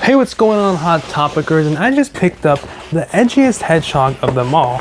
Hey, what's going on, Hot Topicers? And I just picked up the edgiest hedgehog of them all,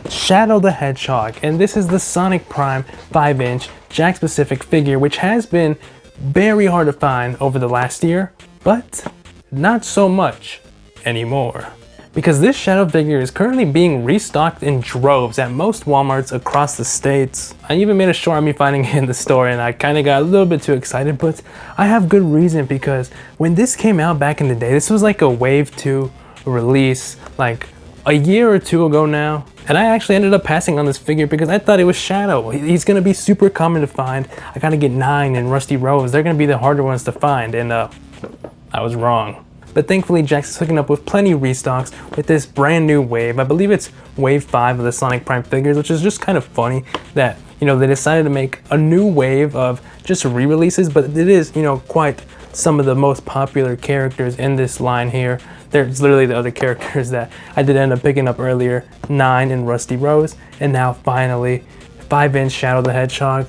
Shadow the Hedgehog. And this is the Sonic Prime 5-inch Jakks Pacific figure, which has been very hard to find over the last year, but not so much anymore. Because this Shadow figure is currently being restocked in droves at most Walmarts across the states. I even made a short of me finding it in the store and I kind of got a little bit too excited, but I have good reason because when this came out back in the day, this was like a Wave 2 release, like a year or two ago now. And I actually ended up passing on this figure because I thought it was Shadow. He's gonna be super common to find. I gotta get 9 and Rusty Rose. They're gonna be the harder ones to find, and I was wrong. But thankfully, Jakks is hooking up with plenty of restocks with this brand new wave. I believe it's Wave 5 of the Sonic Prime figures, which is just kind of funny that, you know, they decided to make a new wave of just re-releases, but it is, you know, quite some of the most popular characters in this line here. There's literally the other characters that I did end up picking up earlier, 9 and Rusty Rose, and now finally, 5-inch Shadow the Hedgehog.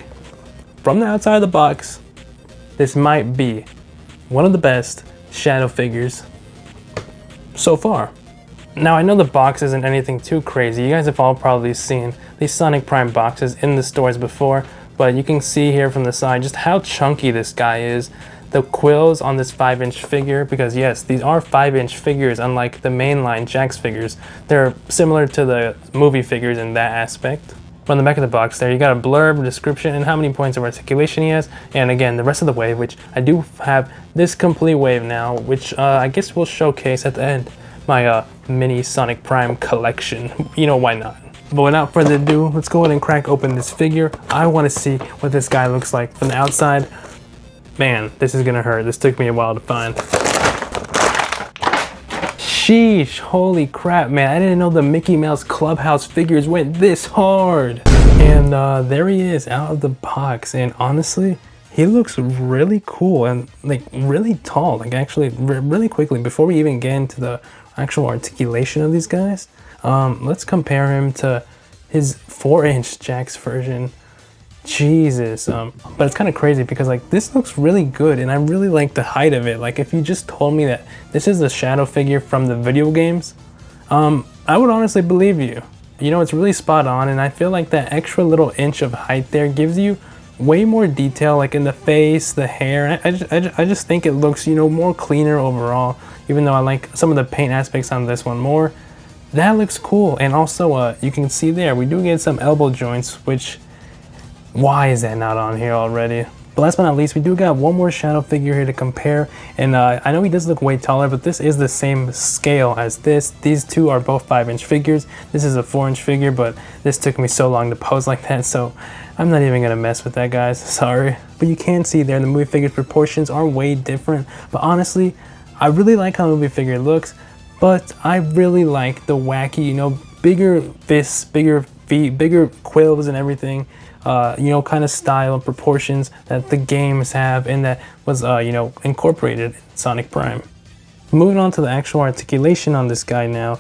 From the outside of the box, this might be one of the best Shadow figures so far. Now I know the box isn't anything too crazy. You guys have all probably seen these Sonic Prime boxes in the stores before, but you can see here from the side just how chunky this guy is. The quills on this 5-inch figure, because yes, these are 5-inch figures, unlike the mainline Jakks figures. They're similar to the movie figures in that aspect. On the back of the box there, you got a blurb, description, and how many points of articulation he has. And again, the rest of the wave, which I do have this complete wave now, which I guess we'll showcase at the end. My mini Sonic Prime collection. You know, why not? But without further ado, let's go ahead and crack open this figure. I want to see what this guy looks like from the outside. Man, this is gonna hurt. This took me a while to find. Sheesh, holy crap, man. I didn't know the Mickey Mouse Clubhouse figures went this hard. And there he is out of the box. And honestly, he looks really cool and like really tall. Like actually really quickly, before we even get into the actual articulation of these guys, let's compare him to his 4-inch Jakks version. Jesus, but it's kind of crazy because like this looks really good and I really like the height of it. Like if you just told me that this is the Shadow figure from the video games, I would honestly believe you. You know, it's really spot on, and I feel like that extra little inch of height there gives you way more detail, like in the face, the hair. I just think it looks, you know, more cleaner overall, even though I like some of the paint aspects on this one more. That looks cool. And also you can see there, we do get some elbow joints, which why is that not on here already? But last but not least, we do got one more Shadow figure here to compare. And I know he does look way taller, but this is the same scale as this. These two are both 5-inch figures. This is a 4-inch figure, but this took me so long to pose like that, so I'm not even gonna mess with that, guys. Sorry. But you can see there the movie figure's proportions are way different. But honestly, I really like how the movie figure looks, but I really like the wacky, you know, bigger fists, bigger feet, bigger quills and everything. You know, kind of style and proportions that the games have, and that was, you know, incorporated in Sonic Prime. Moving on to the actual articulation on this guy now,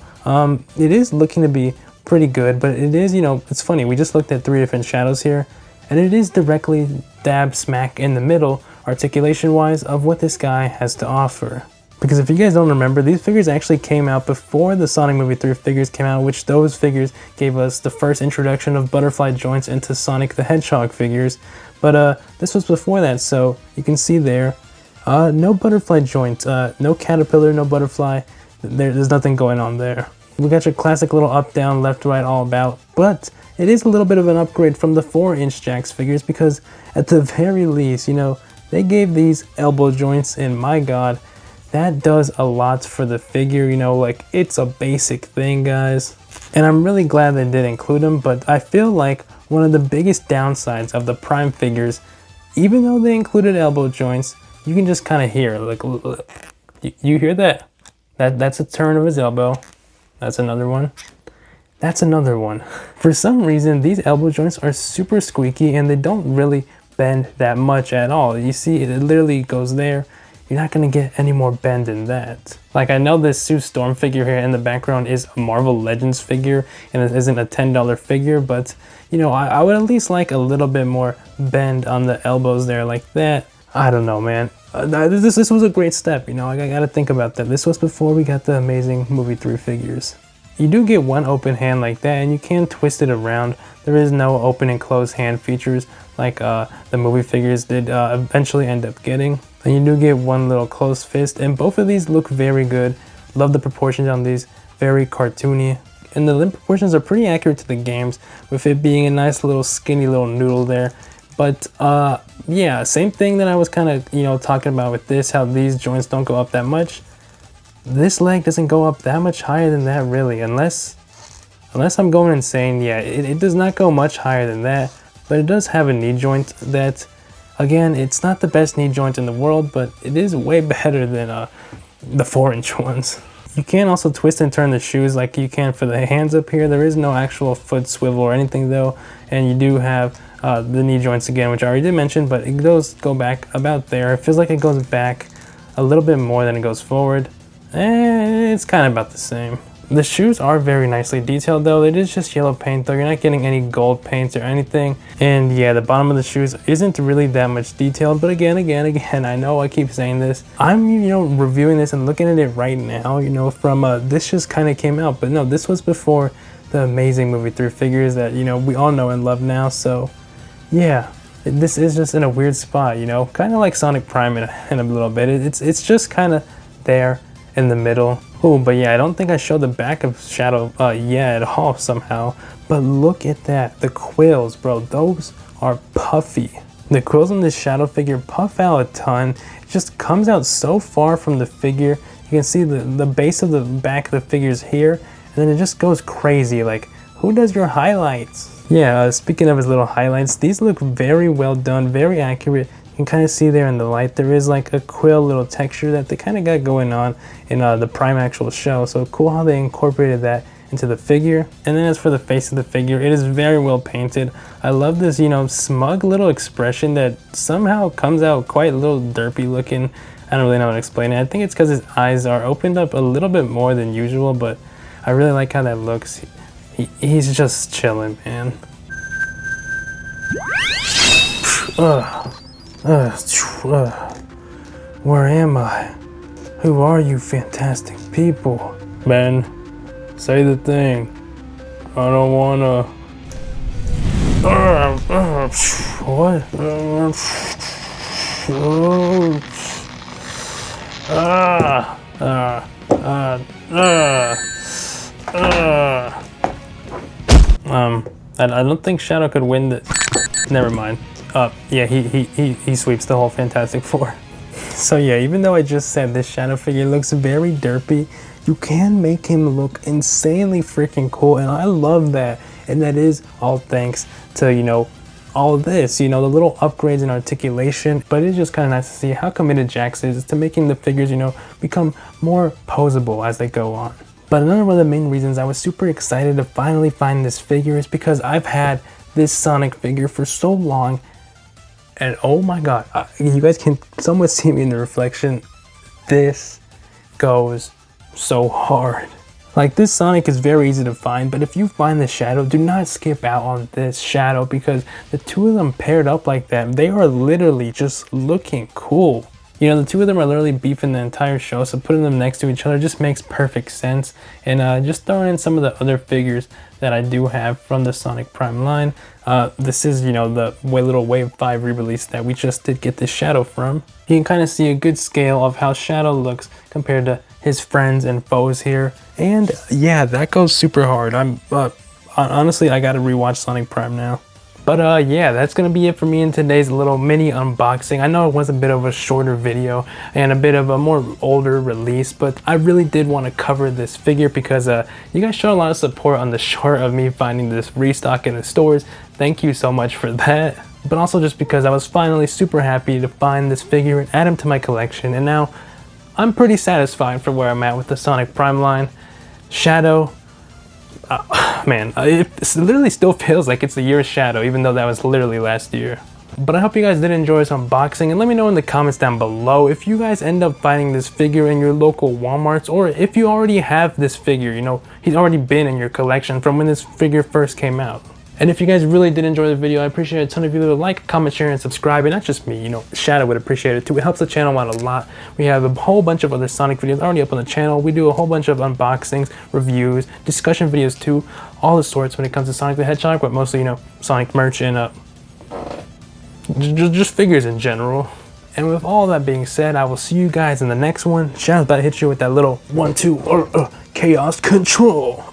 it is looking to be pretty good, but it is, you know, it's funny, we just looked at 3 different Shadows here, and it is directly dab smack in the middle, articulation-wise, of what this guy has to offer. Because if you guys don't remember, these figures actually came out before the Sonic Movie 3 figures came out, which those figures gave us the first introduction of butterfly joints into Sonic the Hedgehog figures. But this was before that, so you can see there, no butterfly joint, no caterpillar, no butterfly, there's nothing going on there. We got your classic little up, down, left, right, all about, but it is a little bit of an upgrade from the 4-inch Jakks figures because at the very least, you know, they gave these elbow joints, and my god, that does a lot for the figure, you know, like it's a basic thing, guys. And I'm really glad they did include them, but I feel like one of the biggest downsides of the Prime figures, even though they included elbow joints, you can just kind of hear, like, you hear that? That's a turn of his elbow. That's another one. That's another one. For some reason, these elbow joints are super squeaky and they don't really bend that much at all. You see, it literally goes there. You're not gonna get any more bend than that. Like, I know this Sue Storm figure here in the background is a Marvel Legends figure and it isn't a $10 figure, but you know, I would at least like a little bit more bend on the elbows there like that. I don't know, man. This was a great step, you know. I gotta think about that. This was before we got the amazing movie 3 figures. You do get one open hand like that, and you can twist it around. There is no open and closed hand features like the movie figures did eventually end up getting. And you do get one little closed fist, and both of these look very good. Love the proportions on these, very cartoony. And the limb proportions are pretty accurate to the games, with it being a nice little skinny little noodle there. But yeah, same thing that I was kind of, you know, talking about with this, how these joints don't go up that much. This leg doesn't go up that much higher than that, really, unless I'm going insane. Yeah, it does not go much higher than that, but it does have a knee joint that, again, it's not the best knee joint in the world, but it is way better than the 4-inch ones. You can also twist and turn the shoes like you can for the hands up here. There is no actual foot swivel or anything though, and you do have the knee joints again, which I already did mention, but it does go back about there. It feels like it goes back a little bit more than it goes forward. And it's kind of about the same. The shoes are very nicely detailed though. It is just yellow paint though. You're not getting any gold paints or anything. And yeah, the bottom of the shoes isn't really that much detailed, but again, I know I keep saying this. I'm, you know, reviewing this and looking at it right now, you know, from this just kind of came out, but no, this was before the amazing movie 3 figures that, you know, we all know and love now. So yeah, this is just in a weird spot, you know, kind of like Sonic Prime in a little bit. It's just kind of there in the middle. Oh, but yeah, I don't think I showed the back of Shadow yet at all somehow. But look at that, the quills, bro, those are puffy. The quills on this Shadow figure puff out a ton. It just comes out so far from the figure. You can see the base of the back of the figures here, and then it just goes crazy. Like, who does your highlights? Yeah, speaking of his little highlights, these look very well done, very accurate. You can kind of see there in the light, there is like a quill little texture that they kind of got going on in the Prime actual show. So cool how they incorporated that into the figure. And then as for the face of the figure, it is very well painted. I love this, you know, smug little expression that somehow comes out quite a little derpy looking. I don't really know how to explain it. I think it's because his eyes are opened up a little bit more than usual, but I really like how that looks. He's just chilling, man. Where am I? Who are you fantastic people? Ben, say the thing. I don't wanna... What? I don't think Shadow could win this. Never mind. Yeah, he sweeps the whole Fantastic Four. So yeah, even though I just said this Shadow figure looks very derpy, you can make him look insanely freaking cool, and I love that. And that is all thanks to, you know, all of this, you know, the little upgrades in articulation. But it's just kind of nice to see how committed Jakks is to making the figures, you know, become more posable as they go on. But another one of the main reasons I was super excited to finally find this figure is because I've had this Sonic figure for so long, and oh my god, you guys can somewhat see me in the reflection. This goes so hard. Like, this Sonic is very easy to find, but if you find the Shadow, do not skip out on this Shadow, because the two of them paired up like that, they are literally just looking cool. You know, the two of them are literally beefing the entire show, so putting them next to each other just makes perfect sense. And just throwing in some of the other figures that I do have from the Sonic Prime line. This is, you know, the little Wave 5 re-release that we just did get this Shadow from. You can kind of see a good scale of how Shadow looks compared to his friends and foes here. And yeah, that goes super hard. Honestly, I gotta rewatch Sonic Prime now. But yeah, that's gonna be it for me in today's little mini unboxing. I know it was a bit of a shorter video and a bit of a more older release, but I really did want to cover this figure because you guys showed a lot of support on the short of me finding this restock in the stores. Thank you so much for that. But also just because I was finally super happy to find this figure and add him to my collection, and now I'm pretty satisfied for where I'm at with the Sonic Prime line. Shadow, man, it literally still feels like it's the year of Shadow, even though that was literally last year. But I hope you guys did enjoy this unboxing, and let me know in the comments down below if you guys end up finding this figure in your local Walmarts, or if you already have this figure, you know, he's already been in your collection from when this figure first came out. And if you guys really did enjoy the video, I appreciate a ton of you to like, comment, share, and subscribe. And not just me, you know, Shadow would appreciate it too. It helps the channel out a lot. We have a whole bunch of other Sonic videos already up on the channel. We do a whole bunch of unboxings, reviews, discussion videos too, all the sorts when it comes to Sonic the Hedgehog, but mostly, you know, Sonic merch and just figures in general. And with all that being said, I will see you guys in the next one. Shadow's about to hit you with that little 1, 2, chaos control.